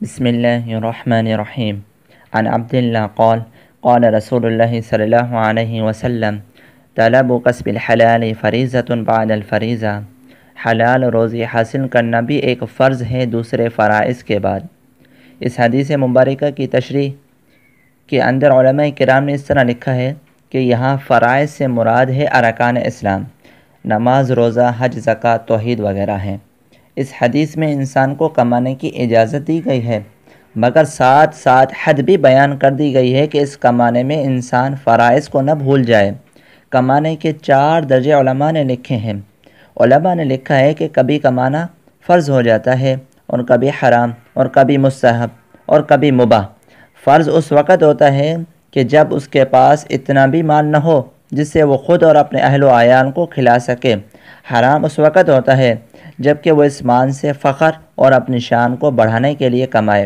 بسم الله الرحمن الرحيم. عن عبد الله قال قال رسول الله صلى الله عليه وسلم طلب کسب الحلال فریضۃ بعد الفریضہ. حلال روزی حاصل کرنا بھی ایک فرض ہے دوسرے فرائض کے بعد. اس حدیث مبارکہ کی تشریح کے اندر علماء کرام نے اس طرح لکھا ہے کہ یہاں فرائض سے مراد ہے ارکان اسلام، نماز، روزہ، حج، زکوٰۃ، توحید وغیرہ ہیں. اس حدیث میں انسان کو کمانے کی اجازت دی گئی ہے، مگر ساتھ ساتھ حد بھی بیان کر دی گئی ہے کہ اس کمانے میں انسان فرائض کو نہ بھول جائے. کمانے کے 4 درجے علماء نے لکھے ہیں. علماء نے لکھا ہے کہ کبھی کمانا فرض ہو جاتا ہے اور کبھی حرام اور کبھی مستحب اور کبھی مباح. فرض اس وقت ہوتا ہے کہ جب اس کے پاس اتنا بھی مال نہ ہو جس سے وہ خود اور اپنے اہل و عیال کو کھلا سکے. حرام اس وقت ہوتا ہے جب کہ وہ اس مال سے فخر اور اپنی شان کو بڑھانے کے لیے کمائے.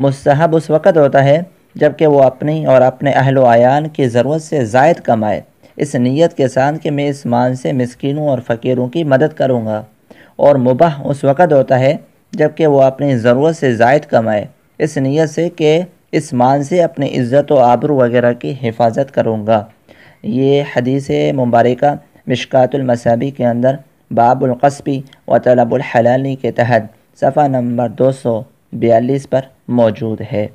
مستحب اس وقت ہوتا ہے جب کہ وہ اپنی اور اپنے اہل و عیال کی ضرورت سے زائد کمائے، اس نیت کے ساتھ کہ میں اس مال سے مسکینوں اور فقیروں کی مدد کروں گا. اور مباح اس وقت ہوتا ہے جب کہ وہ اپنی ضرورت سے زائد کمائے، اس نیت سے کہ اس مال سے اپنی عزت و آبرو وغیرہ کی حفاظت کروں گا. یہ حدیث مبارکہ مشکوٰۃ المصابیح کے اندر باب القصب و طلب الحلال کے تحت صفحہ نمبر 242 پر موجود ہے.